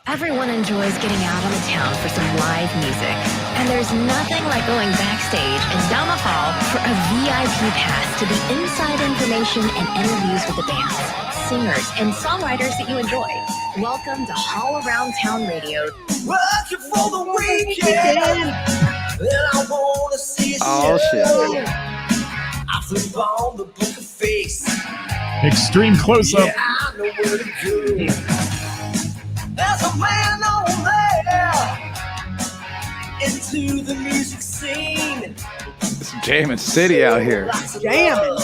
Everyone enjoys getting out on the town for some live music. And there's nothing like going backstage and down the hall for a VIP pass to the inside information and interviews with the bands, singers, and songwriters that you enjoy. Welcome to All Around Town Radio. Working for the weekend, and I wanna see a Oh, show. shit. I flip on the poker face. Extreme close-up. Yeah, I know where to go. There's a man on there into the music scene. It's jamming city out here. Jamming.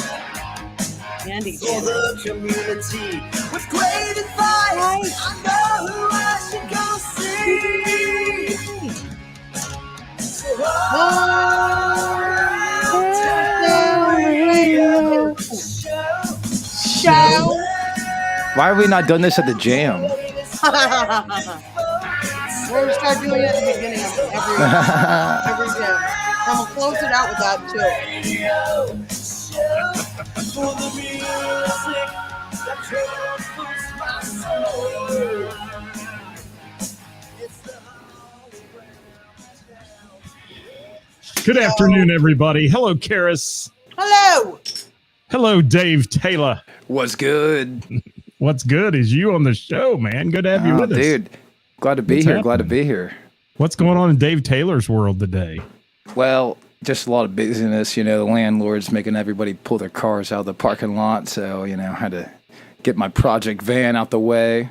Andy For jamming. the community with great advice. I know who I should go see. So Show. Why have we not done this at the jam? We're gonna start doing it at the beginning of every gym. And we'll close it out with that too. For the music that comforts my soul. It's the Good afternoon, everybody. Hello, Ceris. Hello. Hello, Dave Taylor. What's good? What's good is you on the show, man. Good to have you Oh, with us. dude. Glad to be What's here. Glad to happening? be here. What's going on in Dave Taylor's world today? Well, just a lot of busyness. You know, the landlord's making everybody pull their cars out of the parking lot. So, you know, I had to get my project van out the way.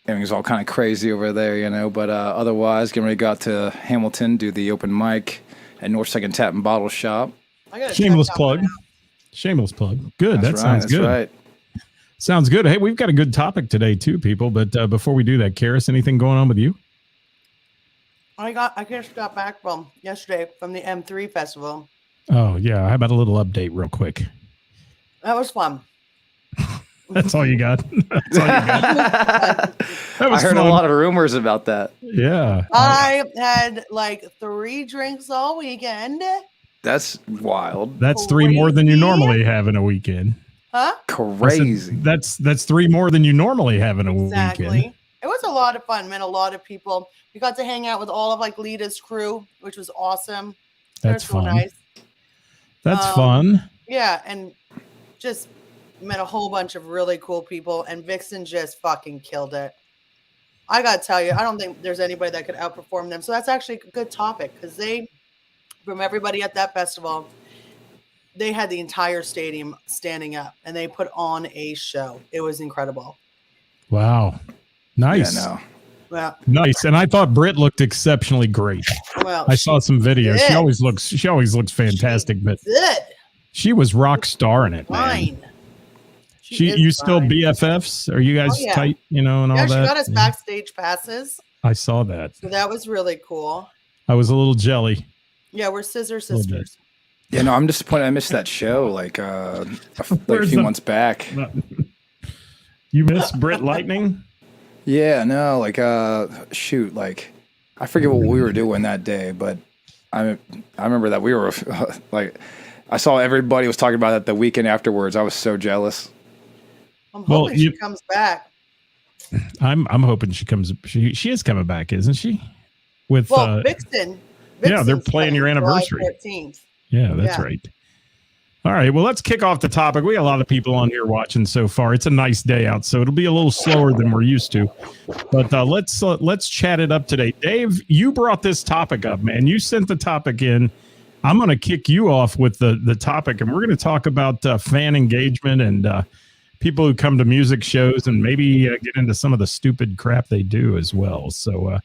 Everything's all kind of crazy over there, you know. But otherwise, getting ready to go out to Hamilton, do the open mic at North Second Tap and Bottle Shop. I gotta Shameless check that plug. one out. Shameless plug. Good. That's that right. sounds That's good. right. Sounds good. Hey, we've got a good topic today, too, people. But before we do that, Ceris, anything going on with you? I just got back from yesterday from the M3 festival. Oh, yeah. How about a little update real quick? That was fun. That's all you got. That's all you got. That I was heard fun. a lot of rumors about that. Yeah. I had like 3 drinks all weekend. That's wild. That's 3 more than you Crazy. normally have in a weekend. Huh? I said, Crazy. That's 3 more than you normally have in a Exactly. weekend. It was a lot of fun. Met a lot of people. We got to hang out with all of like Lita's crew, which was awesome. That's They're so fun. nice. That's Um, fun. Yeah, and just met a whole bunch of really cool people, and Vixen just fucking killed it. I gotta tell you, I don't think there's anybody that could outperform them. So that's actually a good topic because they, from everybody at that festival, they had the entire stadium standing up, and they put on a show. It was incredible. Wow. Nice. Yeah, no. Well, Nice. And I thought Britt looked exceptionally great. well, I saw some videos. did. She always looks fantastic, but good, she was rock star in it, man. fine. She is You still fine. BFFs? Are you guys Oh, yeah. tight, and all Yeah, she that? got us backstage passes, I saw that. so that was really cool. I was a little jelly. Yeah, we're scissor Little bit. sisters. Yeah, no, I'm disappointed I missed that show like a Where's few the- months back. You miss Britt Lightning? Yeah, no, like shoot, like I forget what we were doing that day, but I remember that we were like I saw everybody was talking about that the weekend afterwards. I was so jealous. I'm Well, hoping she comes back. I'm hoping she comes. She is coming back, isn't she? With Well, Vixen. yeah, they're Vixen's playing your coming July anniversary. 14th. yeah, that's yeah. right. All right, well, let's kick off the topic. We got a lot of people on here watching so far. It's a nice day out, so it'll be a little slower than we're used to. But let's chat it up today. Dave, you brought this topic up, man. You sent the topic in. I'm going to kick you off with the topic, and we're going to talk about fan engagement and people who come to music shows and maybe get into some of the stupid crap they do as well. So,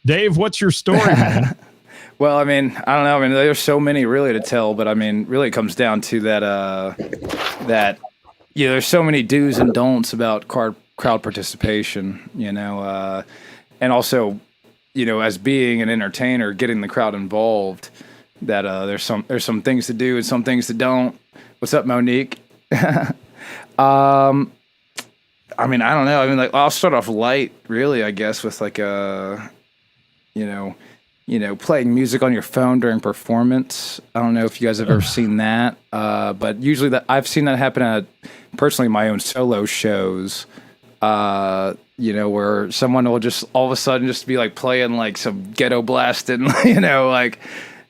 Dave, what's your story, man? Well, I mean, I don't know. I mean, there's so many really to tell, but I mean, really it comes down to that there's so many do's and don'ts about crowd participation, and also, as being an entertainer, getting the crowd involved, that there's some things to do and some things to don't. What's up, Monique? I mean, I don't know. I mean, like, I'll start off light, really, I guess, with like playing music on your phone during performance. I don't know if you guys have ever seen that, but usually I've seen that happen at personally my own solo shows. where someone will just all of a sudden just be like playing like some ghetto blasting, like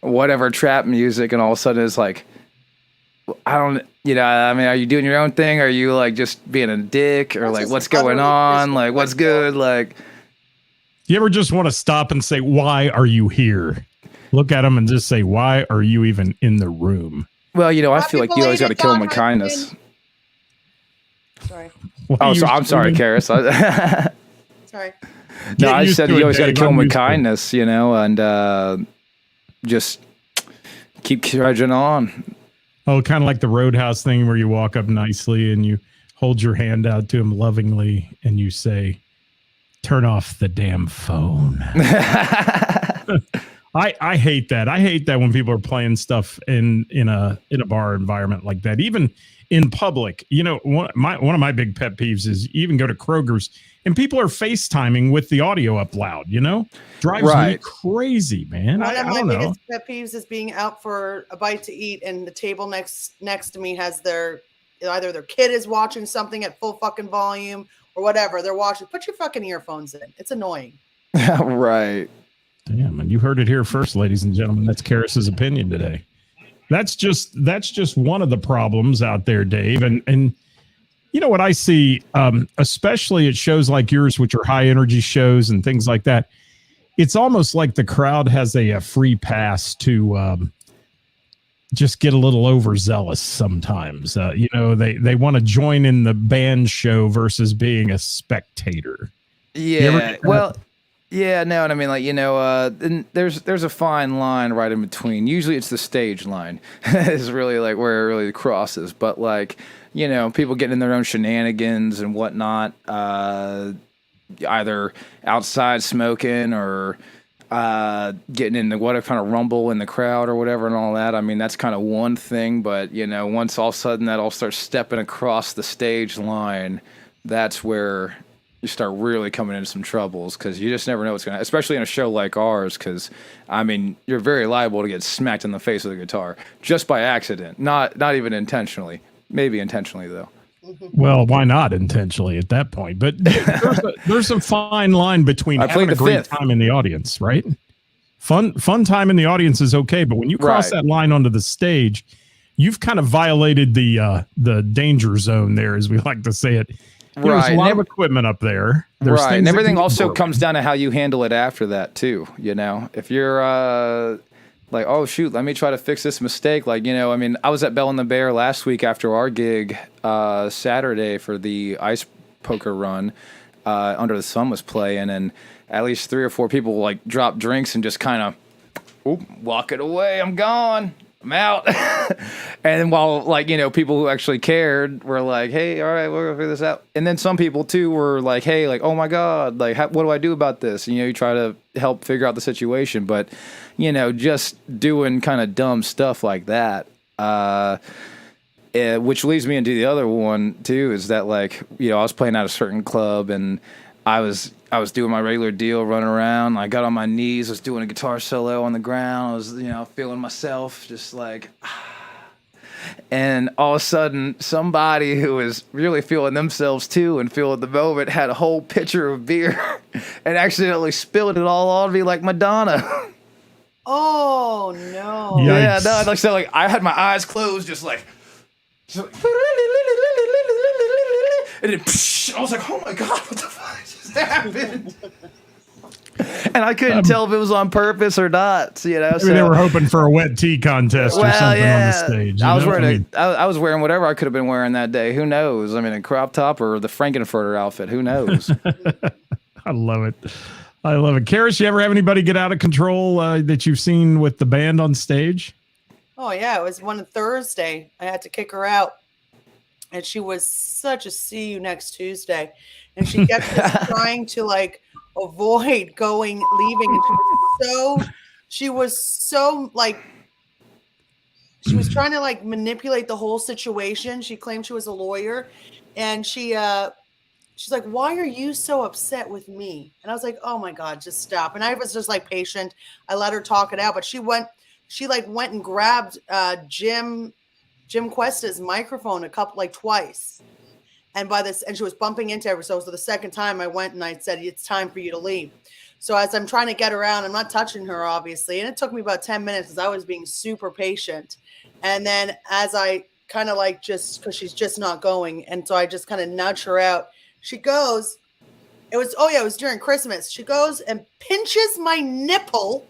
whatever trap music, and all of a sudden it's like, I don't, I mean, are you doing your own thing? Are you like just being a dick, or That's like just what's going utterly on? Like what's good? Like, You ever just want to stop and say, why are you here? Look at them and just say, why are you even in the room? well, I Happy feel like you always got to belated kill them Don with kindness. Sorry. Why Oh, are so you I'm sorry, screaming? Karis. Sorry. No, Get I used said to you it, always got to Dave. kill them I'm with used to it. kindness, and just keep trudging on. Oh, kind of like the Roadhouse thing where you walk up nicely and you hold your hand out to him lovingly and you say, turn off the damn phone. I hate that. I hate that when people are playing stuff in a bar environment like that, even in public. One of my big pet peeves is you even go to Kroger's and people are FaceTiming with the audio up loud. Drives me Right. crazy, man. One I of my don't know. biggest pet peeves is being out for a bite to eat, and the table next to me has either their kid is watching something at full fucking volume or whatever they're watching. Put your fucking earphones in. It's annoying. Right. Damn, and you heard it here first, ladies and gentlemen. That's Karis's opinion today. That's just one of the problems out there, Dave. And what I see, especially at shows like yours, which are high energy shows and things like that, it's almost like the crowd has a free pass to just get a little overzealous sometimes. They want to join in the band show versus being a spectator. Yeah. Well, yeah, no, and I mean, like, and there's a fine line right in between. Usually it's the stage line is really like where it really crosses. But like, people getting in their own shenanigans and whatnot, either outside smoking or getting into what kind of rumble in the crowd or whatever and all that. I mean, that's kind of one thing. But, once all of a sudden that all starts stepping across the stage line, that's where you start really coming into some troubles, because you just never know what's going to, especially in a show like ours, because, I mean, you're very liable to get smacked in the face with a guitar just by accident, not even intentionally. Maybe intentionally, though. Well, why not intentionally at that point? But there's a fine line between having a great time in the audience, right? Fun time in the audience is okay, but when you cross that line onto the stage, you've kind of violated the danger zone there, as we like to say it. There's a lot of equipment up there. There's right, and everything also broken. comes down to how you handle it after that too. If you're like, oh shoot, let me try to fix this mistake. Like, I mean, I was at Bell and the Bear last week after our gig Saturday for the ice poker run. Under the Sun was playing, and at least 3 or 4 people like dropped drinks and just kind of walk it away. I'm gone. I'm out. And while like, people who actually cared were like, hey, all right, we're gonna figure this out. And then some people too were like, hey, like, oh my God, like, what do I do about this? And, you try to help figure out the situation, but, just doing kind of dumb stuff like that, which leads me into the other one too, is that like, I was playing at a certain club and I was doing my regular deal, running around. I got on my knees, was doing a guitar solo on the ground. I was, feeling myself, just like, and all of a sudden, somebody who was really feeling themselves too and feeling the moment had a whole pitcher of beer and accidentally spilled it all on me like Madonna. Oh no! Yeah, no, like so, like I had my eyes closed, just like. So, and then I was like, oh my God, what the fuck just happened? And I couldn't tell if it was on purpose or not, Maybe they were hoping for a wet tea contest or something on the stage. I was wearing whatever I could have been wearing that day. Who knows? I mean, a crop top or the Frankenfurter outfit. Who knows? I love it. I love it. Karis, you ever have anybody get out of control that you've seen with the band on stage? Oh yeah, it was one Thursday. I had to kick her out, and she was such a see you next Tuesday, and she kept just trying to like avoid leaving. And she was trying to like manipulate the whole situation. She claimed she was a lawyer, and she's like, why are you so upset with me? And I was like, oh my God, just stop. And I was just like patient. I let her talk it out, but she went and grabbed Jim Cuesta's microphone twice. And and she was bumping into her. So the second time I went and I said, it's time for you to leave. So as I'm trying to get around, I'm not touching her, obviously. And it took me about 10 minutes because I was being super patient. And then as I kind of like because she's just not going. And so I just kind of nudge her out. She goes, it was during Christmas. She goes and pinches my nipple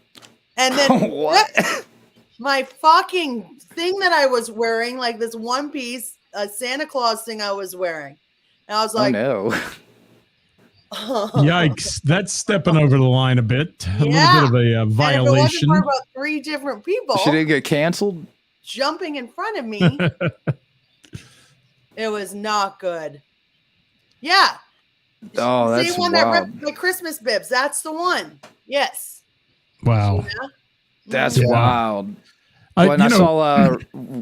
and then What? my fucking thing that I was wearing, like this one piece, a Santa Claus thing I was wearing. And I was like, oh no. Yikes. That's stepping over the line a bit. A Yeah. little bit of a violation. And if it wasn't for about 3 different people She didn't get canceled? jumping in front of me, it was not good. Yeah. Oh, that's Same one wild. that ripped my Christmas bibs. That's the one. Yes. Wow. Yeah. That's Yeah. wild. Well, and I saw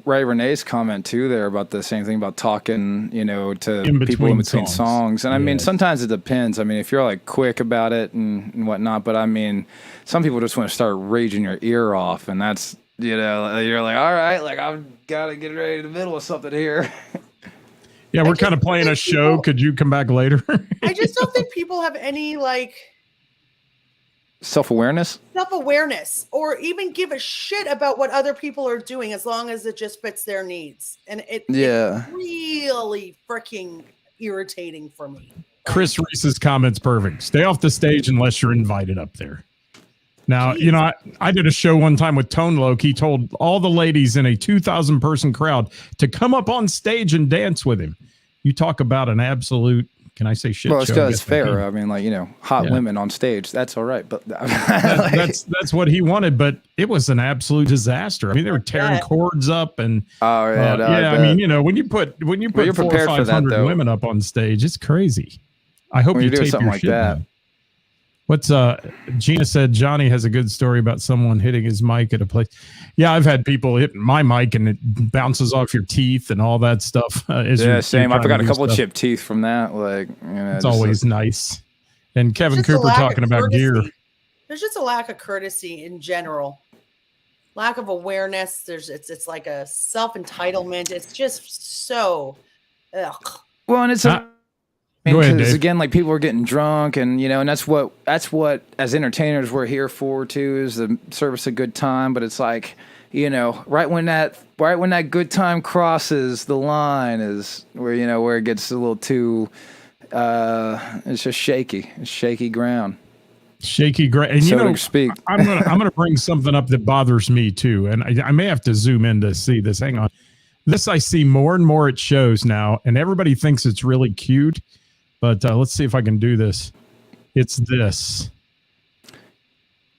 Ray Renee's comment too there about the same thing about talking, to people in between songs. And I mean, sometimes it depends. I mean, if you're like quick about it and whatnot, but I mean, some people just want to start raging your ear off, and that's, you're like, all right, like I've got to get ready in the middle of something here. Yeah, we're kind of playing a show. Could you come back later? I just don't think people have any like self-awareness or even give a shit about what other people are doing as long as it just fits their needs. And it's really freaking irritating for me. Chris Reese's comment's perfect. Stay off the stage unless you're invited up there. Now, I did a show one time with Tone Loc. He told all the ladies in a 2,000 person crowd to come up on stage and dance with him. You talk about an absolute, can I say shit? Well, show? it's fair. I mean, like, hot women on stage, that's all right. But that's what he wanted, but it was an absolute disaster. I mean, they were tearing cords up and I mean, when you put 400 or 500 women up on stage, it's crazy. I hope you tape something your like shit that. down. What's Gina said Johnny has a good story about someone hitting his mic at a place. Yeah, I've had people hit my mic and it bounces off your teeth and all that stuff. Same. I forgot a couple of chipped teeth from that. Like, it's always nice. And Kevin Cooper talking about gear. There's just a lack of courtesy in general. Lack of awareness. It's like a self-entitlement. It's just so ugh. Well, and it's because again, like people are getting drunk, and and that's what as entertainers we're here for too, is the service a good time. But it's like, right when that good time crosses the line is where where it gets a little too it's just shaky. It's shaky ground. Shaky ground. And so to speak. I'm gonna bring something up that bothers me too, and I may have to zoom in to see this. Hang on. This I see more and more at shows now, and everybody thinks it's really cute. But let's see if I can do this. It's this.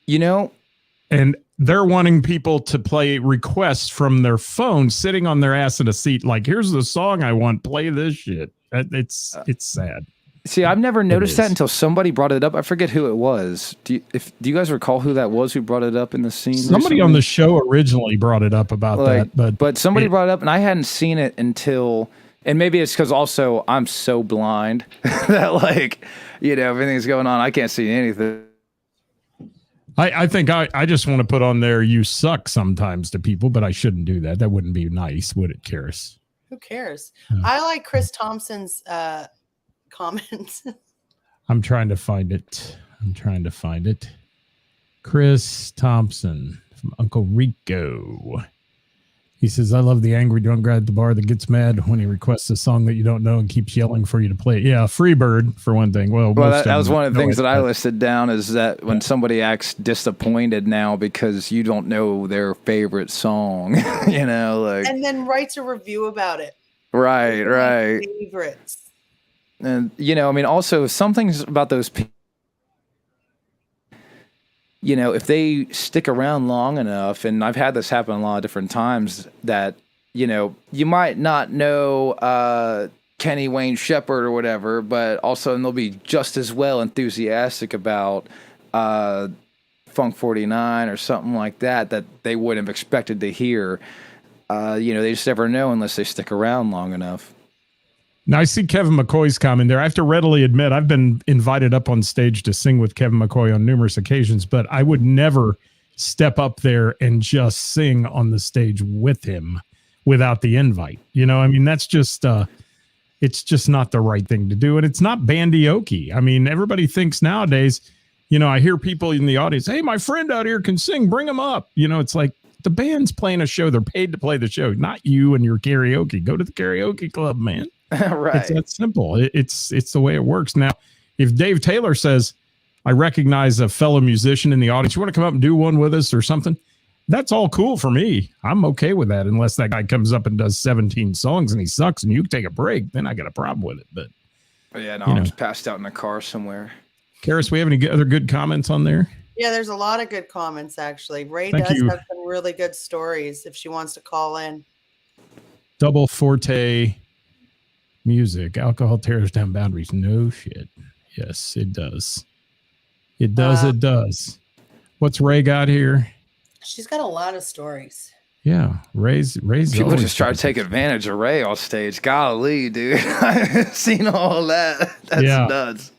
And they're wanting people to play requests from their phone sitting on their ass in a seat. Like, here's the song I want. Play this shit. It's sad. See, I've never noticed that until somebody brought it up. I forget who it was. Do you guys recall who that was who brought it up in the scene? Somebody on the show originally brought it up about that. But somebody brought it up, and I hadn't seen it until... And maybe it's because also I'm so blind that everything's going on. I can't see anything. I think I just want to put on there, you suck sometimes to people, but I shouldn't do that. That wouldn't be nice, would it, Ceris? Who cares? I like Chris Thompson's comments. I'm trying to find it. Chris Thompson from Uncle Rico. He says, I love the angry drunk guy at the bar that gets mad when he requests a song that you don't know and keeps yelling for you to play it. Yeah, Freebird, for one thing. Well, that was one of the things that I listed down is that when somebody acts disappointed now because you don't know their favorite song, And then writes a review about it. Right. Favorites. And, also some things about those people, if they stick around long enough, and I've had this happen a lot of different times, that, you might not know Kenny Wayne Shepherd or whatever, but also they'll be just as well enthusiastic about Funk 49 or something like that they wouldn't have expected to hear. They just never know unless they stick around long enough. Now, I see Kevin McCoy's comment there. I have to readily admit, I've been invited up on stage to sing with Kevin McCoy on numerous occasions, but I would never step up there and just sing on the stage with him without the invite. That's just, it's just not the right thing to do. And it's not bandioki. I mean, everybody thinks nowadays, you know, I hear people in the audience, hey, my friend out here can sing, bring him up. You know, it's like the band's playing a show. They're paid to play the show, not you and your karaoke. Go to the karaoke club, man. Right. It's that simple. It's the way it works. Now, if Dave Taylor says, I recognize a fellow musician in the audience, you want to come up and do one with us or something? That's all cool for me. I'm okay with that, unless that guy comes up and does 17 songs and he sucks and you take a break, then I got a problem with it. But yeah, no, I'm just passed out in a car somewhere. Karis, we have any other good comments on there? Yeah, there's a lot of good comments, actually. Ray Thank does you. have some really good stories if she wants to call in. Double forte music. Alcohol tears down boundaries. No shit. Yes, it does. It does. It does. What's Ray got here? She's got a lot of stories. Yeah, Ray's. People just try to take advantage of Ray on stage. Golly, dude, I've seen all that. That's nuts.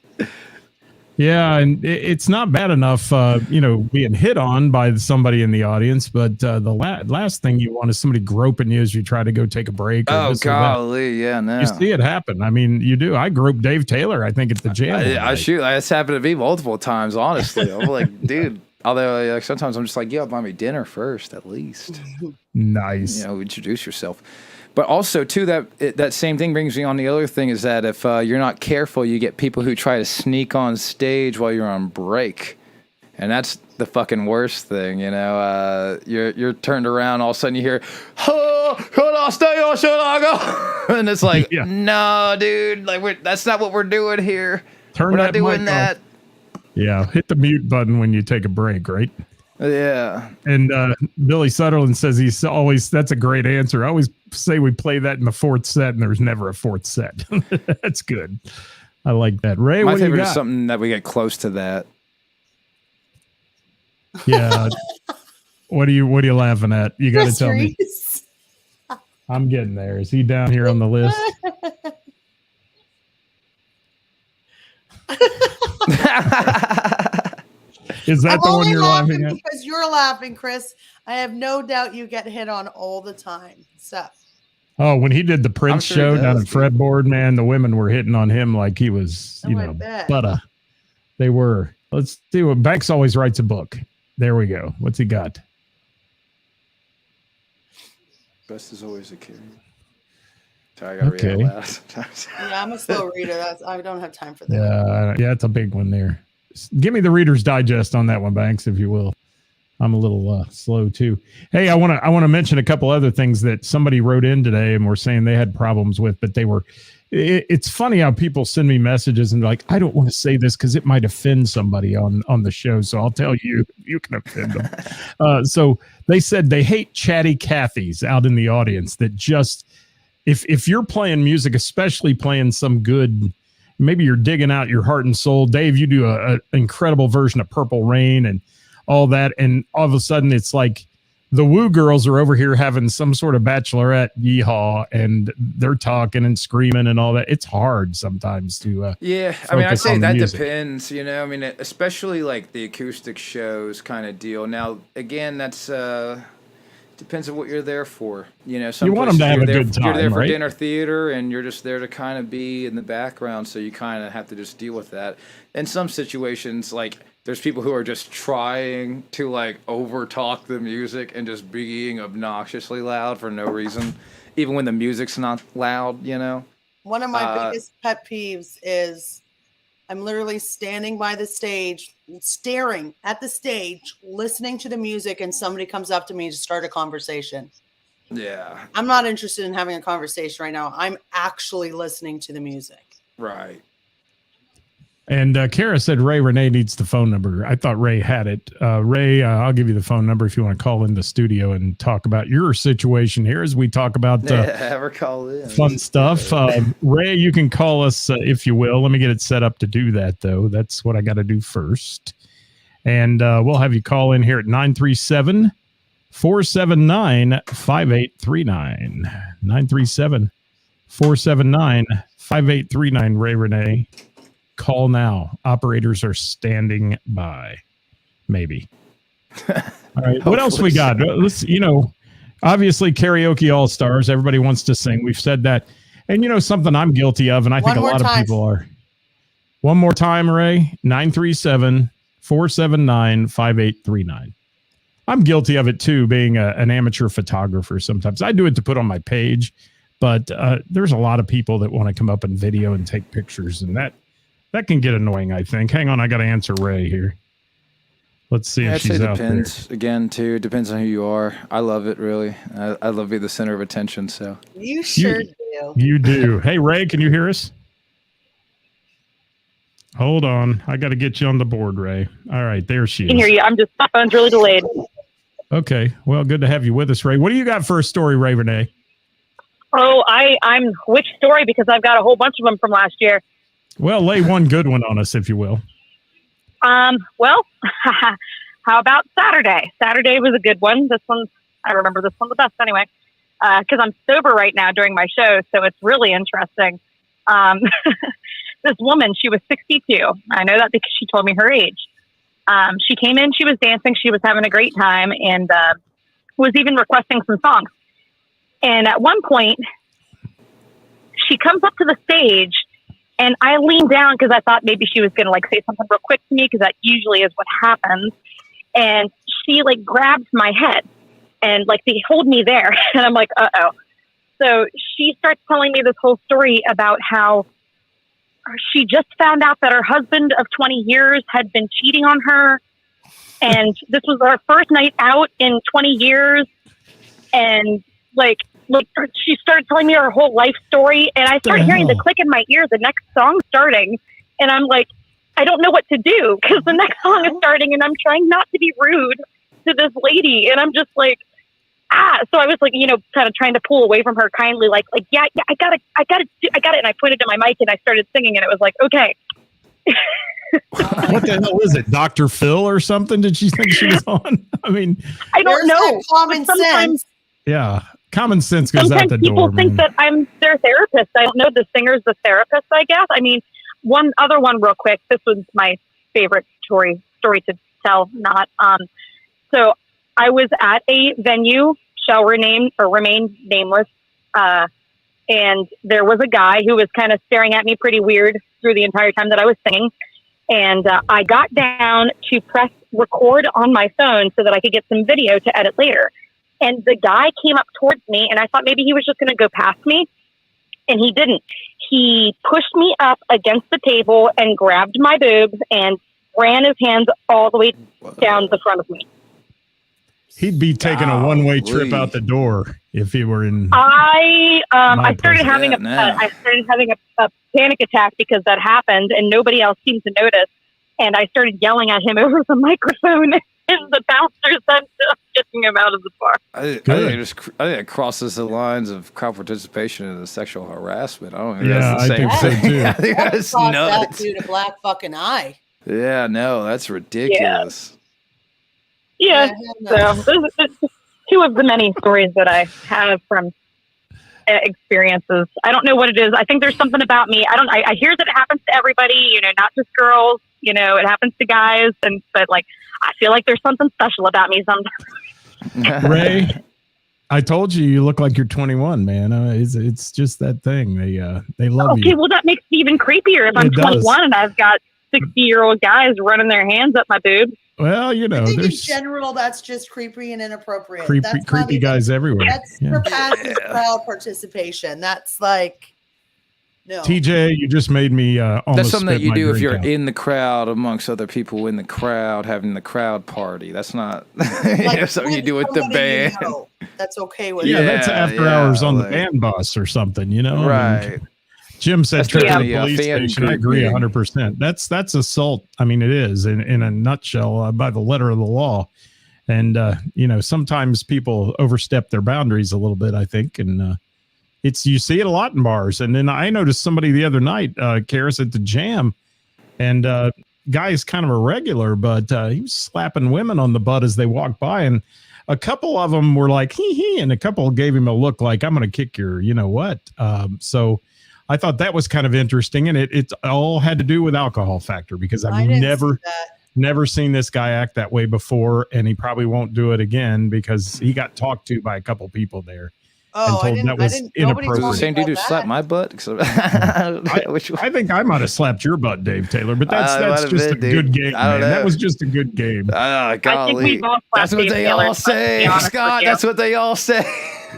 Yeah, and it's not bad enough, you know, being hit on by somebody in the audience, but the last thing you want is somebody groping you as you try to go take a break. Oh, golly, yeah, no. You see it happen. I mean, you do. I groped Dave Taylor, I think, at the jam. It's happened to me multiple times, honestly. I'm like, dude. Although like, sometimes I'm just like, yeah, buy me dinner first, at least. Nice. You know, introduce yourself. But also, too, that same thing brings me on the other thing is that if you're not careful, you get people who try to sneak on stage while you're on break. And that's the fucking worst thing, you know. You're turned around, all of a sudden you hear, oh, should I stay or should I go? And it's like, no, dude, like that's not what we're doing here. We're not doing that. Yeah, hit the mute button when you take a break, right? Yeah. And Billy Sutherland says that's a great answer. I always say we play that in the fourth set, and there's never a fourth set. That's good. I like that. Ray, my what do you favorite got? is something that we get close to that. Yeah. What are you laughing at? You got to tell me. I'm getting there. Is he down here on the list? Is that the one you're laughing at? Because you're laughing, Chris. I have no doubt you get hit on all the time. So. Oh, when he did the Prince show down at Fredboard, man, the women were hitting on him like he was, butter. They were. Let's see what Banks always writes a book. There we go. What's he got? Best is always a carry. Sorry, I got to read it loud sometimes. Yeah, I'm a slow reader. I don't have time for that. Yeah, it's a big one there. Give me the Reader's Digest on that one, Banks, if you will. I'm a little slow too. Hey, I want to mention a couple other things that somebody wrote in today and were saying they had problems with, but they were. It's funny how people send me messages and they're like, I don't want to say this because it might offend somebody on the show. So I'll tell you, you can offend them. So they said they hate chatty Cathys out in the audience that just, if you're playing music, especially playing some good, maybe you're digging out your heart and soul. Dave, you do an incredible version of Purple Rain and all that. And all of a sudden it's like the Woo girls are over here having some sort of bachelorette yeehaw and they're talking and screaming and all that. It's hard sometimes to, I mean, I'd say that depends, you know, I mean, especially like the acoustic shows kind of deal. Now, again, that's, depends on what you're there for. You know, some you want them to have a good time, you're there for right? dinner theater and you're just there to kind of be in the background. So you kind of have to just deal with that. In some situations, like there's people who are just trying to like over talk the music and just being obnoxiously loud for no reason, even when the music's not loud, you know? One of my biggest pet peeves is I'm literally standing by the stage, staring at the stage, listening to the music, and somebody comes up to me to start a conversation. Yeah. I'm not interested in having a conversation right now. I'm actually listening to the music. Right. And Kara said Ray Renee needs the phone number. I thought Ray had it. Ray, I'll give you the phone number if you want to call in the studio and talk about your situation here as we talk about call in. Fun stuff. Ray, you can call us if you will. Let me get it set up to do that, though. That's what I got to do first. And we'll have you call in here at 937-479-5839. 937-479-5839, Ray Renee. Call now. Operators are standing by. Maybe. All right. What else we got? Let's, obviously karaoke all-stars. Everybody wants to sing. We've said that. And something I'm guilty of, and I think a lot of people are. One more time, Ray, 937-479-5839. I'm guilty of it too, being an amateur photographer sometimes. I do it to put on my page, but there's a lot of people that want to come up and video and take pictures, and that can get annoying, I think. Hang on, I got to answer Ray here. Let's see if she's out there. It depends, again, too. Depends on who you are. I love it, really. I love being the center of attention, so. You sure do. You do. Hey, Ray, can you hear us? Hold on. I got to get you on the board, Ray. All right, there she is. I can hear you. My phone's really delayed. Okay. Well, good to have you with us, Ray. What do you got for a story, Ray Renee? Oh, I'm which story? Because I've got a whole bunch of them from last year. Well, lay one good one on us, if you will. Well, how about Saturday? Saturday was a good one. I remember this one the best anyway, because I'm sober right now during my show, so it's really interesting. This woman, she was 62. I know that because she told me her age. She came in, she was dancing, she was having a great time, and was even requesting some songs. And at one point, she comes up to the stage, and I leaned down because I thought maybe she was going to say something real quick to me, because that usually is what happens. And she grabs my head and they hold me there. And I'm like, uh-oh. So she starts telling me this whole story about how she just found out that her husband of 20 years had been cheating on her. And this was our first night out in 20 years. And she started telling me her whole life story. And I started hearing the click in my ear, the next song starting. And I'm like, I don't know what to do, because the next song is starting and I'm trying not to be rude to this lady. And I'm just like, so I was kind of trying to pull away from her kindly, yeah, I got it. And I pointed to my mic and I started singing, and it was like, okay. What the hell is it? Dr. Phil or something? Did she think she was on? I mean, I don't know. Common sense. Yeah. Common sense goes out the door. People think that I'm their therapist. I don't know. The singer's the therapist, I guess. I mean, one other one real quick. This was my favorite story to tell. So I was at a venue, shall remain nameless, and there was a guy who was kind of staring at me pretty weird through the entire time that I was singing. And I got down to press record on my phone so that I could get some video to edit later. And the guy came up towards me, and I thought maybe he was just going to go past me, and he didn't. He pushed me up against the table and grabbed my boobs and ran his hands all the way down the front of me. He'd be taking a one-way trip out the door if he were in. I started having a panic attack because that happened, and nobody else seemed to notice. And I started yelling at him over the microphone, and the bouncers ended up kicking him out of the bar. I think it crosses the lines of crowd participation and sexual harassment. I don't think that's the same thing. I think that's nuts. That dude a black fucking eye. Yeah, no, that's ridiculous. Yeah. So those are two of the many stories that I have from experiences. I don't know what it is. I think there's something about me. I hear that it happens to everybody, not just girls, it happens to guys. But I feel like there's something special about me sometimes. Ray, I told you look like you're 21, man. It's just that thing. They love you. Okay, well, that makes it even creepier if I'm 21 and I've got 60-year-old guys running their hands up my boobs. Well, I think in general, that's just creepy and inappropriate. Creepy guys everywhere. That's surpasses crowd participation. That's no. TJ, you just made me almost. That's something that you do if you're out. in the crowd amongst other people in the crowd having the crowd party. That's not something you do with the band. That's okay with that's after hours on the band bus or something, Right. I mean, Jim said trip to the police station. I agree 100%. That's assault. I mean, it is in a nutshell by the letter of the law. And, sometimes people overstep their boundaries a little bit, I think. And you see it a lot in bars. And then I noticed somebody the other night, Ceris at the Jam, and guy's kind of a regular, but he was slapping women on the butt as they walked by. And a couple of them were like, hee, and a couple gave him a look like, I'm going to kick your, what? So I thought that was kind of interesting, and it all had to do with alcohol factor, because I've never seen this guy act that way before, and he probably won't do it again because he got talked to by a couple people there. Oh, I told didn't. that was Nobody Was it told the me same dude who about slapped that. my butt? Which one? I think I might have slapped your butt, Dave Taylor, but It might that's have just been, a dude. good game, I don't man. That know. was just a good game. I think Golly. we've all That's slapped what Dave they Taylor, all to be say, honest with Scott. you. That's what they all say.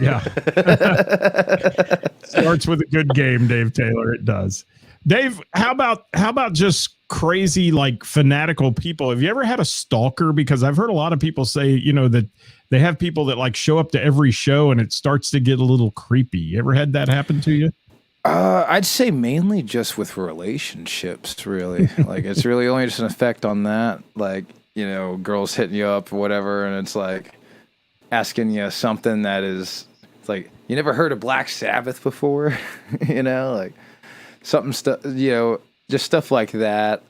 Yeah. Starts with a good game, Dave Taylor. It does. Dave, how about just crazy, like fanatical people? Have you ever had a stalker? Because I've heard a lot of people say, you know, that they have people that like show up to every show and it starts to get a little creepy. You ever had that happen to you? I'd say mainly just with relationships, really. Like, it's really only just an effect on that. Like, you know, girls hitting you up or whatever, and it's like asking you something that is, it's like, you never heard of Black Sabbath before? You know, like you know, just stuff like that.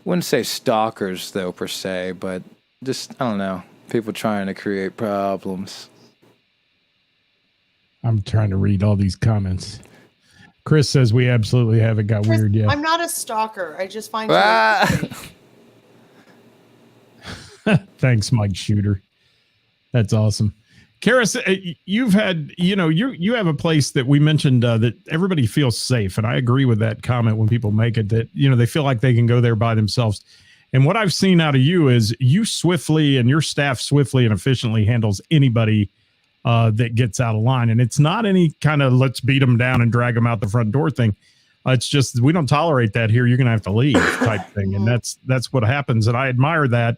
Wouldn't say stalkers, though, per se, but just, I don't know, people trying to create problems. I'm trying to read all these comments. Chris says we absolutely haven't got Chris, weird yet. I'm not a stalker. I just find you Ah! interesting. Thanks, Mike Shooter. That's awesome. Karis, you've had, you know, you have a place that we mentioned that everybody feels safe. And I agree with that comment when people make it, that, you know, they feel like they can go there by themselves. And what I've seen out of you is you swiftly and your staff swiftly and efficiently handles anybody that gets out of line. And it's not any kind of let's beat them down and drag them out the front door thing. It's just, we don't tolerate that here. You're going to have to leave type thing. And that's what happens. And I admire that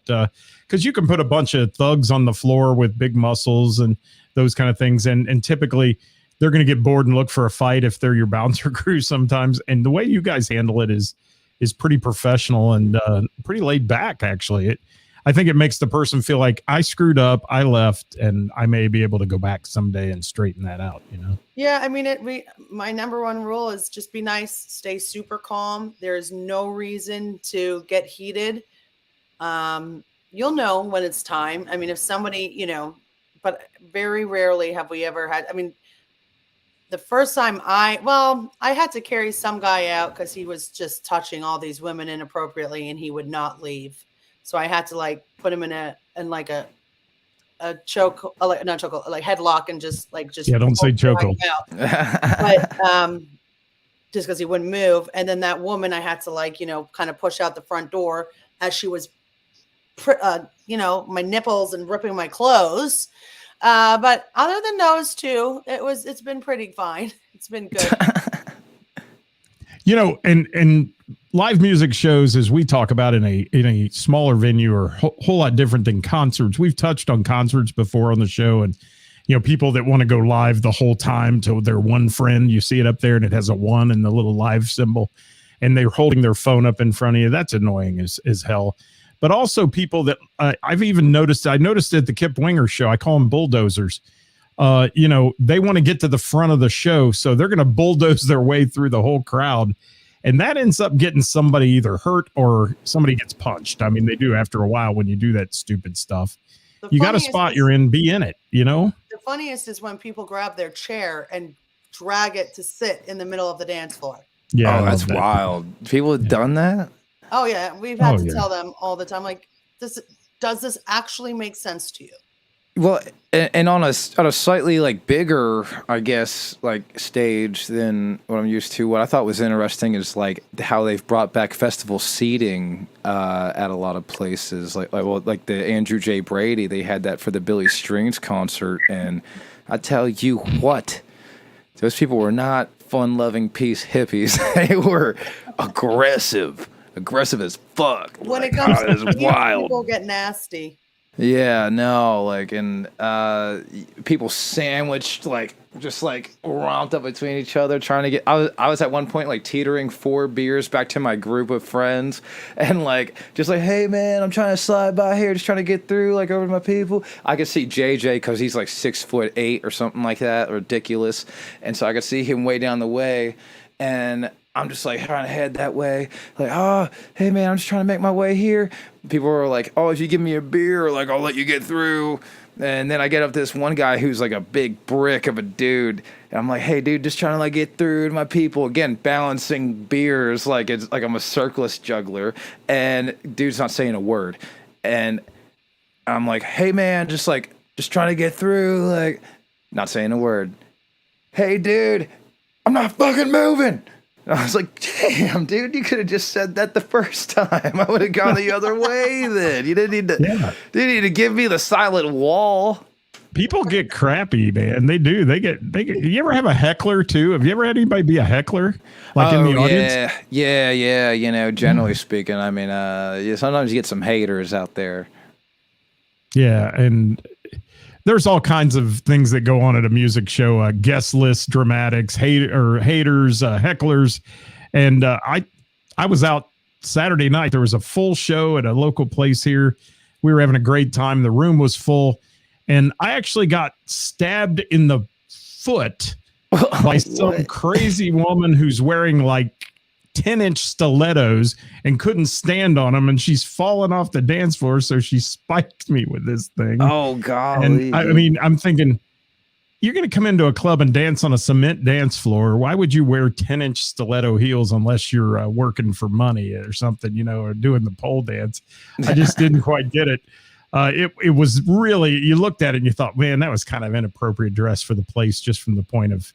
because you can put a bunch of thugs on the floor with big muscles and those kind of things. And typically they're going to get bored and look for a fight if they're your bouncer crew sometimes. And the way you guys handle it is pretty professional and pretty laid back, actually. I think it makes the person feel like I screwed up, I left, and I may be able to go back someday and straighten that out, you know? Yeah, I mean, my number one rule is just be nice, stay super calm. There's no reason to get heated. You'll know when it's time. I mean, if somebody, you know, but very rarely have we ever had, I mean, the first time I had to carry some guy out because he was just touching all these women inappropriately and he would not leave. So I had to like put him in a choke, not choke, like headlock and just don't say chokehold. But just because he wouldn't move. And then that woman, I had to like, you know, kind of push out the front door as she was, you know, my nipples and ripping my clothes. But other than those two, it's been pretty fine. It's been good. You know, and live music shows, as we talk about in a smaller venue, are a whole lot different than concerts. We've touched on concerts before on the show, and you know, people that want to go live the whole time to their one friend. You see it up there, and it has a 1 and the little live symbol, and they're holding their phone up in front of you. That's annoying as hell. But also people that I've even noticed. I noticed at the Kip Winger show. I call them bulldozers. You know, they want to get to the front of the show, so they're going to bulldoze their way through the whole crowd. And that ends up getting somebody either hurt or somebody gets punched. I mean, they do after a while when you do that stupid stuff. You got a spot you're in, be in it, you know? The funniest is when people grab their chair and drag it to sit in the middle of the dance floor. Yeah, oh, that's wild. People have done that? Oh, yeah. We've had to tell them all the time, like, does this actually make sense to you? Well, and on a slightly like bigger, I guess, like stage than what I'm used to. What I thought was interesting is like how they've brought back festival seating at a lot of places. Like the Andrew J. Brady, they had that for the Billy Strings concert, and I tell you what, those people were not fun-loving peace hippies. They were aggressive as fuck. When it comes to it's wild, people get nasty. Yeah, no, like, and people sandwiched, like, just like romped up between each other, trying to get. I was at one point like teetering 4 beers back to my group of friends, and like just like, hey man, I'm trying to slide by here, just trying to get through, like over to my people. I could see JJ because he's like 6'8" or something like that, ridiculous, and so I could see him way down the way, and I'm just like trying to head that way, like, oh, hey man, I'm just trying to make my way here. People were like, oh, if you give me a beer, like I'll let you get through. And then I get up to this one guy who's like a big brick of a dude, and I'm like, hey dude, just trying to like get through to my people. Again, balancing beers like it's like I'm a circus juggler, and dude's not saying a word. And I'm like, hey man, just trying to get through, like not saying a word. Hey, dude, I'm not fucking moving. And I was like, damn, dude, you could have just said that the first time. I would have gone the other way then. You didn't need to, you didn't need to give me the silent wall. People get crappy, man. They do. They get. You ever have a heckler too? Have you ever had anybody be a heckler, like in the audience? Yeah. You know, generally speaking, I mean, sometimes you get some haters out there. Yeah, and there's all kinds of things that go on at a music show, guest list, dramatics, haters, hecklers. And I was out Saturday night. There was a full show at a local place here. We were having a great time. The room was full. And I actually got stabbed in the foot by some crazy woman who's wearing like 10-inch stilettos and couldn't stand on them, and she's fallen off the dance floor, so she spiked me with this thing. Oh, golly. And I mean, I'm thinking, you're going to come into a club and dance on a cement dance floor. Why would you wear 10-inch stiletto heels unless you're working for money or something, you know, or doing the pole dance? I just didn't quite get it. It was really, you looked at it and you thought, man, that was kind of inappropriate dress for the place, just from the point of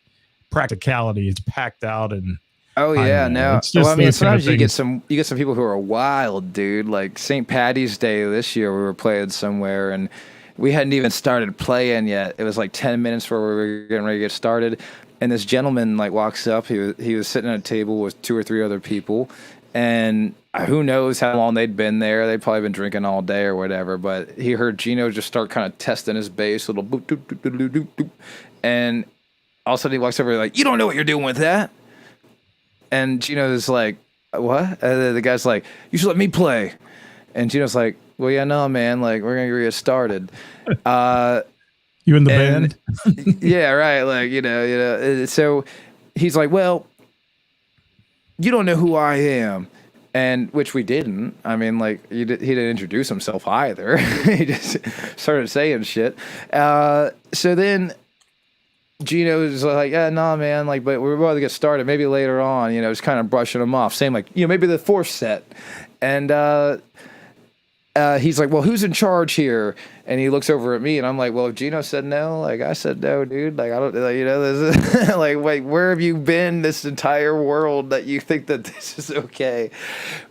practicality. It's packed out and oh yeah, no. It's just well, I mean, sometimes you get some people who are wild, dude. Like St. Patty's Day this year, we were playing somewhere, and we hadn't even started playing yet. It was like 10 minutes before we were getting ready to get started, and this gentleman like walks up. He was sitting at a table with 2 or 3 other people, and who knows how long they'd been there. They'd probably been drinking all day or whatever. But he heard Gino just start kind of testing his bass, little boop, doop, doop, doop, doop, doop, doop, and all of a sudden he walks over like, "You don't know what you're doing with that." And Gino's like, "What?" And the guy's like, "You should let me play." And Gino's like, "Well, yeah, no, man. Like, we're gonna get started." You in the band? Yeah, right. Like, you know. So he's like, "Well, you don't know who I am," and which we didn't. I mean, like, he didn't introduce himself either. He just started saying shit. So then Gino's like, "Yeah, nah, man, like, but we're about to get started. Maybe later on," you know, just kind of brushing him off, saying like, you know, maybe the 4th set. And he's like, "Well, who's in charge here?" And he looks over at me, and I'm like, "Well, if Gino said no, like, I said no, dude. Like, I don't, like, you know, this is like, wait, where have you been this entire world that you think that this is okay?"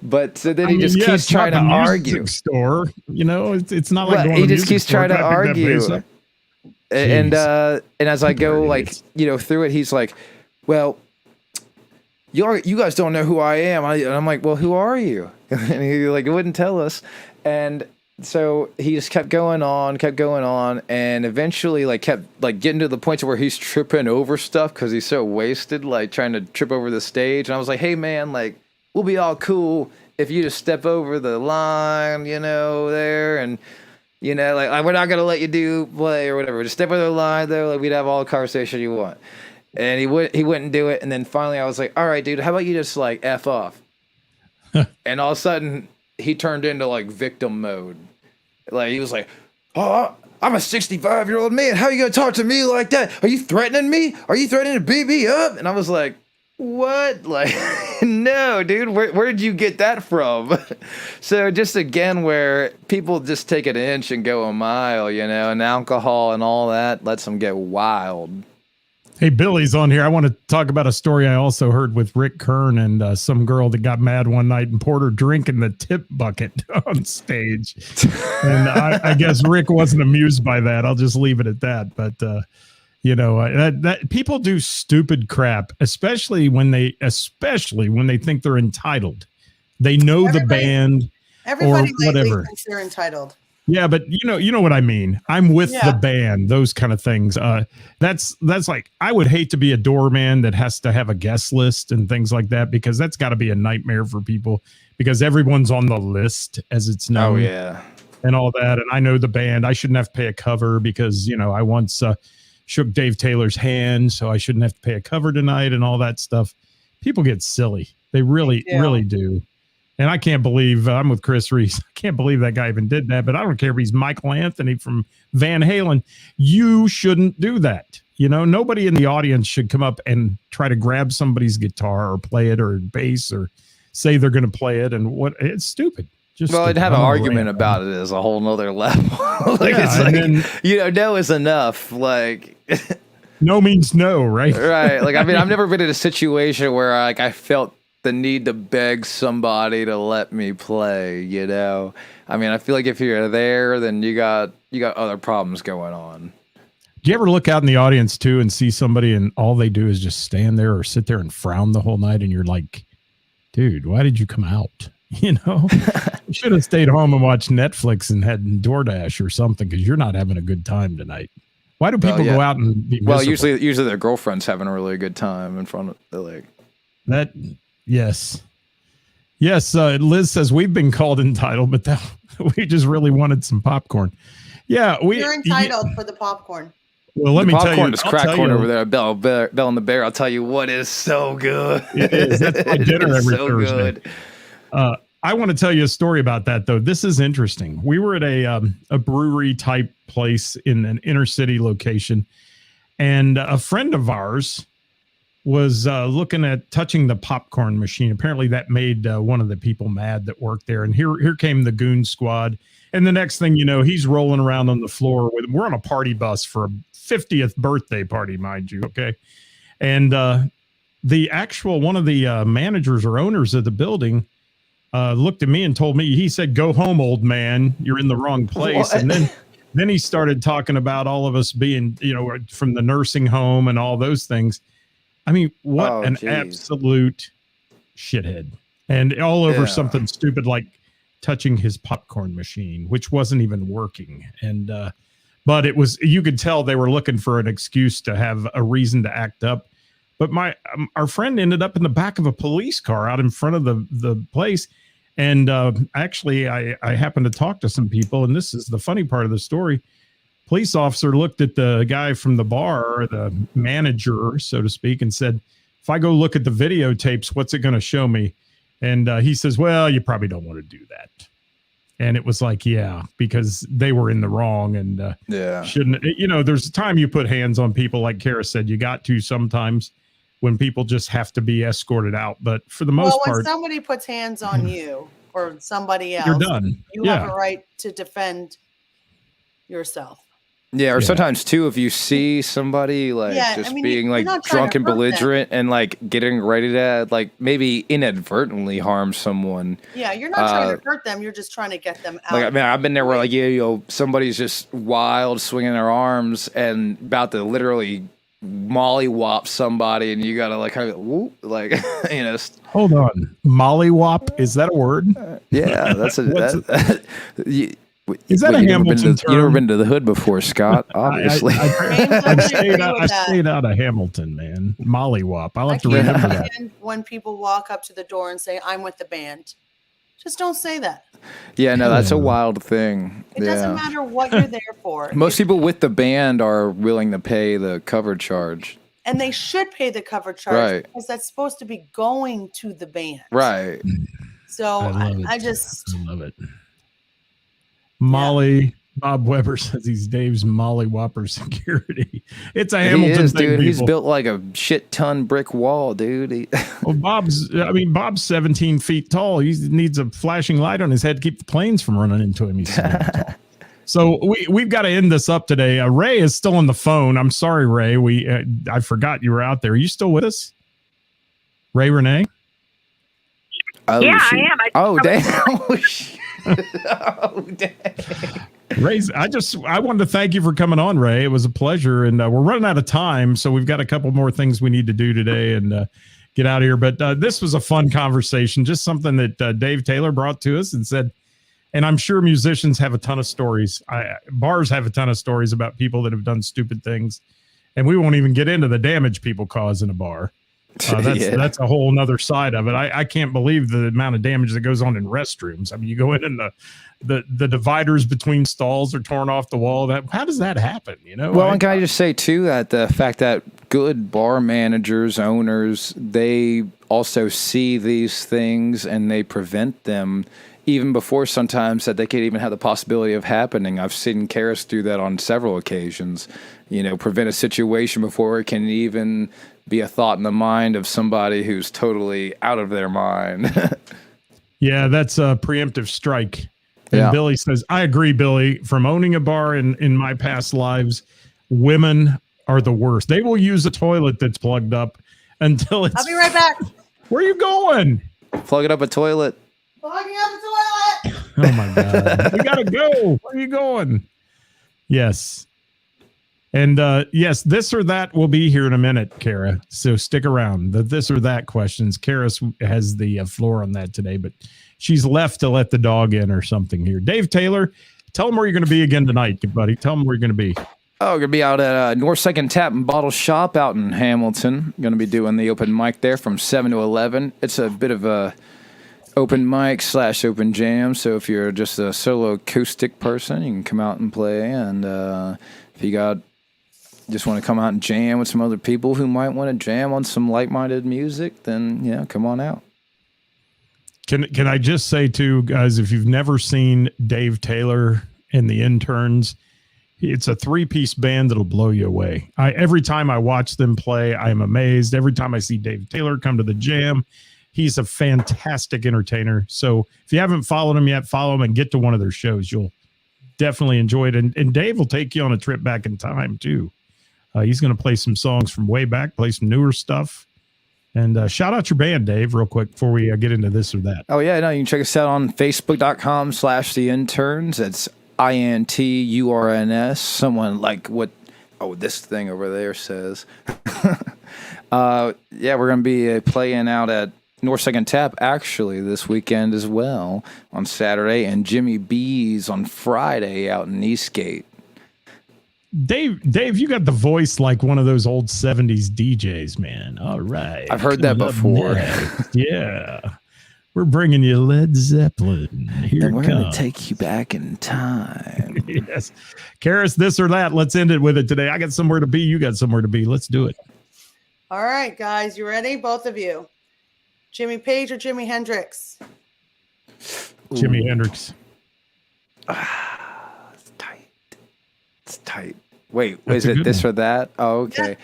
But so then he just keeps trying to argue. Store, you know, it's not like well, going he to just keeps trying to argue. And as I go, like, you know, through it, he's like, "Well, you guys don't know who I am." And I'm like, "Well, who are you?" And he like wouldn't tell us. And so he just kept going on, and eventually like kept like getting to the point to where he's tripping over stuff because he's so wasted, like trying to trip over the stage. And I was like, "Hey man, like, we'll be all cool if you just step over the line, you know, there, and you know, like, we're not gonna let you play or whatever. Just step over the line though. Like, we'd have all the conversation you want." And he wouldn't do it. And then finally I was like, "All right, dude, how about you just like F off?" And all of a sudden he turned into like victim mode. Like, he was like, "Oh, I'm a 65-year-old man. How are you gonna talk to me like that? Are you threatening me? Are you threatening to beat me up?" And I was like, "What?" Like, no, dude, where did you get that from? So just again, where people just take an inch and go a mile, you know, and alcohol and all that lets them get wild. Hey, Billy's on here. I want to talk about a story I also heard with Rick Kern and some girl that got mad one night and poured her drink in the tip bucket on stage. And I guess Rick wasn't amused by that. I'll just leave it at that. But, you know, that people do stupid crap, especially when they think they're entitled. They know the band or whatever. Thinks they're entitled. Yeah, but you know what I mean. I'm with the band, those kind of things. That's like, I would hate to be a doorman that has to have a guest list and things like that, because that's got to be a nightmare for people, because everyone's on the list, as it's known. Oh yeah, and all that. And I know the band. I shouldn't have to pay a cover because, you know, I once shook Dave Taylor's hand, so I shouldn't have to pay a cover tonight and all that stuff. People get silly. They really do. And I can't believe, I'm with Chris Reese, I can't believe that guy even did that, but I don't care if he's Michael Anthony from Van Halen. You shouldn't do that. You know, nobody in the audience should come up and try to grab somebody's guitar or play it or bass or say they're going to play it. And it's stupid. Just well, I'd have an argument about it is a whole nother level. Like, it's like, then, you know, no is enough. Like, No means no, right? Right. Like, I mean, I've never been in a situation where like I felt the need to beg somebody to let me play, you know? I mean, I feel like if you're there, then you got other problems going on. Do you ever look out in the audience too and see somebody and all they do is just stand there or sit there and frown the whole night and you're like, dude, why did you come out? You know, you should have stayed home and watched Netflix and had DoorDash or something because you're not having a good time tonight. Why do people go out and be miserable? Well, usually their girlfriend's having a really good time in front of the like that. Yes. Liz says we've been called entitled, but we just really wanted some popcorn. Yeah, you're entitled for the popcorn. Well, let me tell you, popcorn is crack corn over there. Bell and the Bear. I'll tell you what is so good. It is. That's my dinner every Thursday. Good. I want to tell you a story about that, though. This is interesting. We were at a brewery type place in an inner city location, and a friend of ours was looking at touching the popcorn machine. Apparently, that made one of the people mad that worked there. And here came the goon squad. And the next thing you know, he's rolling around on the floor with. We're on a party bus for a 50th birthday party, mind you. Okay, and the actual one of the managers or owners of the building. Looked at me and told me, he said, "Go home, old man. You're in the wrong place." What? And then he started talking about all of us being, from the nursing home and all those things. I mean, what absolute shithead. And all over something stupid like touching his popcorn machine, which wasn't even working. And, but it was, you could tell they were looking for an excuse to have a reason to act up. But our friend ended up in the back of a police car out in front of the place. And actually, I happened to talk to some people, and this is the funny part of the story. Police officer looked at the guy from the bar, or the manager, so to speak, and said, "If I go look at the videotapes, what's it going to show me?" And he says, "Well, you probably don't want to do that." And it was like, yeah, because they were in the wrong, and shouldn't. There's a time you put hands on people, like Kara said, you got to sometimes. When people just have to be escorted out. But for the most part, when somebody puts hands on you or somebody else, you're done. You have a right to defend yourself. Yeah, or sometimes too, if you see somebody being like drunk and belligerent and like getting ready to like maybe inadvertently harm someone. Yeah, you're not trying to hurt them. You're just trying to get them out. Like, I mean, I've been there where like, somebody's just wild, swinging their arms and about to literally mollywop somebody, and you gotta like kind of whoop, like Hold on, mollywop, is that a word? Yeah, that's a. Is that a Hamilton term? You've never been to the hood before, Scott? Obviously, I've stayed out of Hamilton, man. Mollywop. I'll have to remember that. When people walk up to the door and say, "I'm with the band," just don't say that. Yeah, no, that's a wild thing. It doesn't matter what you're there for. Most people with the band are willing to pay the cover charge. And they should pay the cover charge because that's supposed to be going to the band. Right. So I just love it. Molly, Bob Weber says he's Dave's mollywopper security. It's a Hamilton thing, dude. People. He's built like a shit ton brick wall, dude. Well, Bob's 17 feet tall. He needs a flashing light on his head to keep the planes from running into him. He's so we've got to end this up today. Ray is still on the phone. I'm sorry, Ray. I forgot you were out there. Are you still with us, Ray Renee? Oh, yeah, shoot. I am. Damn. Oh, dang. Ray, I wanted to thank you for coming on, Ray. It was a pleasure, and we're running out of time, so we've got a couple more things we need to do today and get out of here. But this was a fun conversation, just something that Dave Taylor brought to us and said, and I'm sure musicians have a ton of stories. Bars have a ton of stories about people that have done stupid things, and we won't even get into the damage people cause in a bar. That's a whole nother side of it. I can't believe the amount of damage that goes on in restrooms. I mean, you go in and the dividers between stalls are torn off the wall. How does that happen? Well, and can I just say too that the fact that good bar managers, owners, they also see these things and they prevent them even before sometimes that they could even have the possibility of happening. I've seen Ceris do that on several occasions. Prevent a situation before it can even be a thought in the mind of somebody who's totally out of their mind. Yeah, that's a preemptive strike. And Billy says, I agree, Billy. From owning a bar in my past lives, women are the worst. They will use a toilet that's plugged up until it's. I'll be right back. Where are you going? Plug it up a toilet. Plugging up the toilet. Oh my God. We gotta go. Where are you going? Yes. And yes, this or that will be here in a minute, Kara. So stick around. The this or that questions. Kara has the floor on that today, but she's left to let the dog in or something here. Dave Taylor, tell them where you're going to be again tonight, buddy. Tell them where you're going to be. Oh, we're going to be out at North Second Tap and Bottle Shop out in Hamilton. Going to be doing the open mic there from 7 to 11. It's a bit of a open mic / open jam. So if you're just a solo acoustic person, you can come out and play. And if you just want to come out and jam with some other people who might want to jam on some like-minded music, then, come on out. Can I just say too, guys, if you've never seen Dave Taylor and the Interns, it's a 3-piece band that'll blow you away. Every time I watch them play, I'm amazed. Every time I see Dave Taylor come to the jam, he's a fantastic entertainer. So if you haven't followed him yet, follow him and get to one of their shows. You'll definitely enjoy it. And Dave will take you on a trip back in time too. He's going to play some songs from way back, play some newer stuff. And shout out your band, Dave, real quick before we get into this or that. Oh, yeah. No, you can check us out on Facebook.com/TheInterns. It's INTURNS. Someone like what this thing over there says. We're going to be playing out at North Second Tap actually this weekend as well on Saturday, and Jimmy B's on Friday out in Eastgate. Dave, you got the voice like one of those old 70s DJs, man. All right. I've heard that before. Yeah. We're bringing you Led Zeppelin. Here and we're going to take you back in time. Yes. Karis, this or that. Let's end it with it today. I got somewhere to be. You got somewhere to be. Let's do it. All right, guys. You ready? Both of you. Jimmy Page or Jimi Hendrix? Jimi Hendrix. It's tight. Wait, is it this or that? Oh, okay.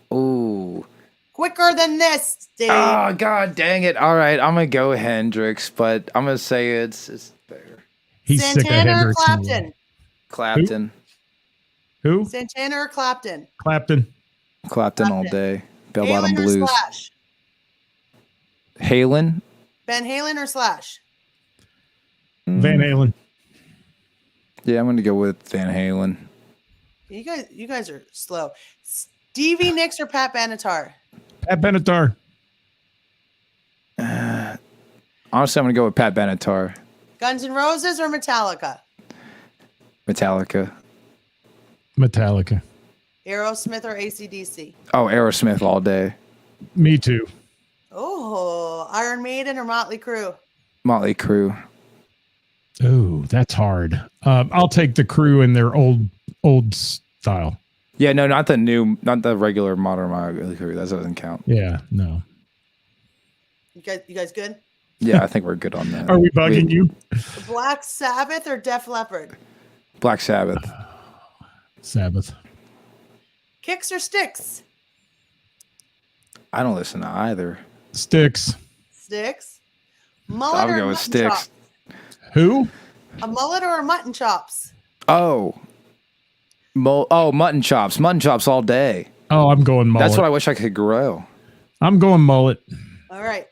Yeah. Ooh. Quicker than this, Dave. Oh, God dang it. All right, I'm going to go Hendrix, but I'm going to say it's fair. He's sick of Santana or Hendrix. Clapton? Clapton. Who? Santana or Clapton? Clapton all day. Bell Bottom Halen or Blues. Slash? Halen? Van Halen or Slash? Van Halen. Yeah, I'm going to go with Van Halen. You guys are slow. Stevie Nicks or Pat Benatar? Pat Benatar. Honestly, I'm going to go with Pat Benatar. Guns N' Roses or Metallica? Metallica. Aerosmith or AC/DC? Oh, Aerosmith all day. Me too. Oh, Iron Maiden or Motley Crue? Motley Crue. Oh, that's hard. I'll take the Crew in their old style. Yeah, no, not the regular modern Motley Crue. That doesn't count. Yeah, no. You guys good? Yeah, I think we're good on that. Are we bugging you? Black Sabbath or Def Leppard? Black Sabbath. Sabbath. Kicks or Sticks? I don't listen to either. Sticks. Sticks. Mullet I'll or go with mutton Sticks. chops? Who? A mullet or a mutton chops? Oh. Mutton chops. Mutton chops all day. Oh, I'm going mullet. That's what I wish I could grow. I'm going mullet. All right.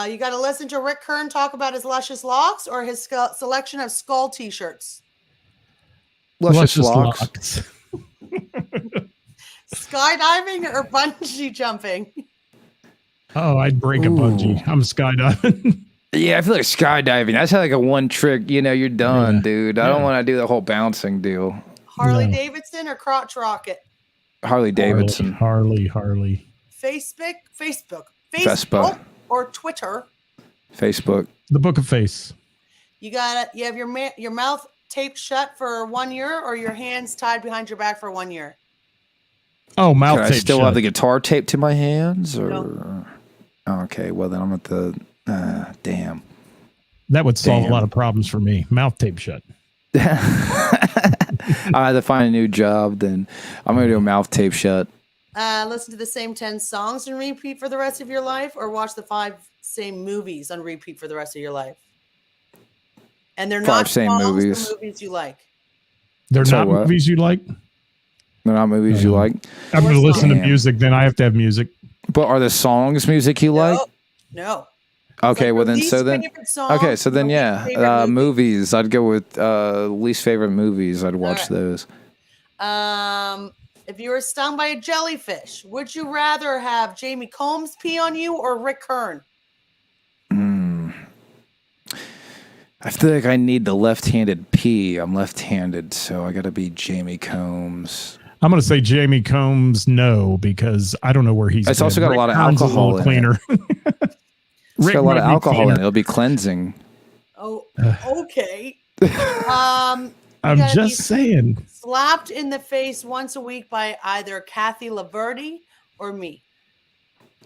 You got to listen to Rick Kern talk about his luscious locks or his selection of skull t-shirts. Luscious locks. Skydiving or bungee jumping? Oh, I'd break a bungee. I'm skydiving. Yeah, I feel like skydiving. That's like a one trick. You're done, dude. I don't want to do the whole bouncing deal. Harley Davidson or crotch rocket? Harley Davidson. Harley. Facebook Vespa. or Twitter? Facebook. The Book of Face. You have your mouth taped shut for 1 year or your hands tied behind your back for 1 year? Oh, mouth Can tape. I still shut. have the guitar taped to my hands? Or No. Okay, well then I'm at the damn. That would solve a lot of problems for me. Mouth tape shut. I had to find a new job, then I'm gonna do a mouth tape shut. Listen to the same 10 songs and repeat for the rest of your life, or watch the 5 same movies on repeat for the rest of your life. And they're 5 not same songs, movies. The movies you like. They're So not what? movies you like? They're not movies you like. I'm going to listen to Damn. music. Then I have to have music. But are the songs music you like? No. Okay, well then, least so then, favorite song, okay, so then, the least favorite yeah, movie. movies. I'd go with least favorite movies. I'd watch right. those. If you were stung by a jellyfish, would you rather have Jamie Combs pee on you or Rick Kern? I feel like I need the left-handed pee. I'm left-handed, so I got to be Jamie Combs. I'm going to say Jamie Combs, no, because I don't know where he's. It's also been. got a lot of Kern's alcohol little in cleaner. It's Rick got a lot might of be alcohol in it. cleaner. It'll be cleansing. Oh, okay. I'm gotta just be saying. slapped in the face once a week by either Kathy Laverde or me.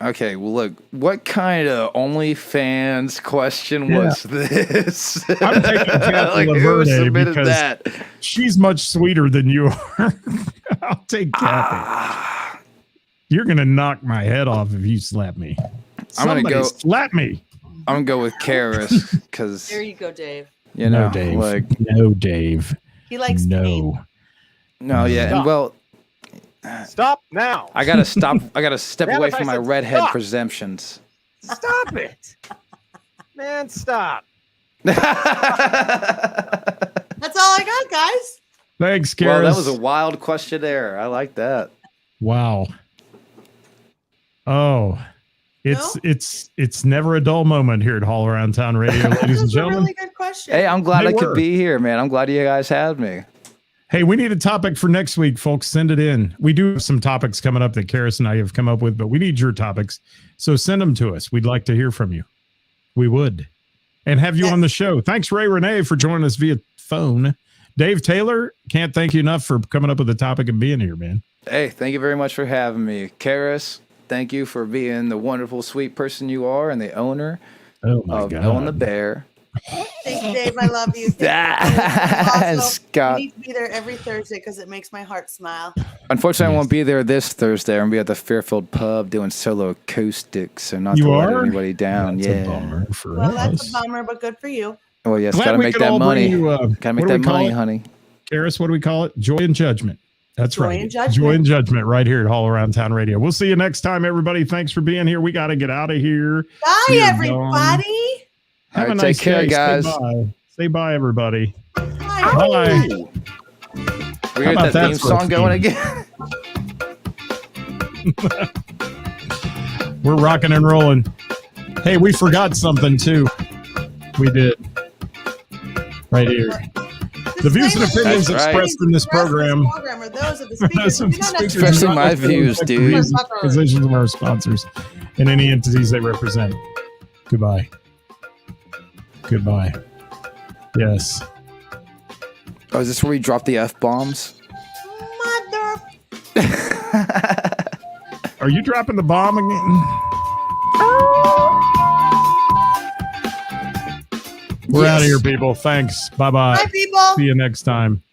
Okay, well, look, what kind of OnlyFans question was this? I'm taking Kathy Like, who Laverde submitted because that? she's much sweeter than you are. I'll take Kathy. You're going to knock my head off if you slap me. I'm gonna Somebody go- slap me. I'm going to go with Ceris because, There you go, Dave. you know, No, Dave. like, No, Dave. He likes pain. No. no, yeah, and Stop. well, Stop now. I gotta stop. I gotta step Damn away it, I from my said redhead stop. presumptions. Stop it. Man, stop. That's all I got, guys. Thanks, Karis. Well, that was a wild questionnaire. I like that. Wow. Oh. It's never a dull moment here at All Around Town Radio, ladies This and is a gentlemen. really good question. Hey, I'm glad They I could were. be here, man. I'm glad you guys had me. Hey, we need a topic for next week, folks. Send it in. We do have some topics coming up that Karis and I have come up with, but we need your topics. So send them to us. We'd like to hear from you. We would. And have you on the show. Thanks, Ray Renee, for joining us via phone. Dave Taylor, can't thank you enough for coming up with a topic and being here, man. Hey, thank you very much for having me. Karis, thank you for being the wonderful, sweet person you are and the owner Oh, my of God. Own the Bear. Thanks, Dave. I love you. And Also, Scott. you need to be there every Thursday because it makes my heart smile. Unfortunately, I won't be there this Thursday. I'm going to be at the Fairfield Pub doing solo acoustics, so not You to let are? anybody down. That's yeah. a bummer for Well, that's us. a bummer, but good for you. Well, yes, Glad got to we make could that all money. bring you, Got to make what do that we call money, it? honey. Karis, what do we call it? Joy and Judgment. That's Joy right. and Judgment. Joy and Judgment right here at All Around Town Radio. We'll see you next time, everybody. Thanks for being here. We got to get out of here. Bye, We are everybody. Have All a right, nice take care, day. guys. Say bye. Say bye, everybody. Bye. Bye. We How got about that that theme for a song going theme? We're rocking and rolling. Hey, we forgot something too. We did. Right here. The views and opinions That's right. expressed in this program. Are those of the speakers. Some We don't have speakers to- Especially do not my necessarily views, reflect the dude. views and Positions of our sponsors and any entities they represent. Goodbye. Goodbye. Yes. Oh, is this where we drop the F-bombs? Mother. Are you dropping the bomb again? We're out of here, people. Thanks. Bye-bye. Bye, people. See you next time.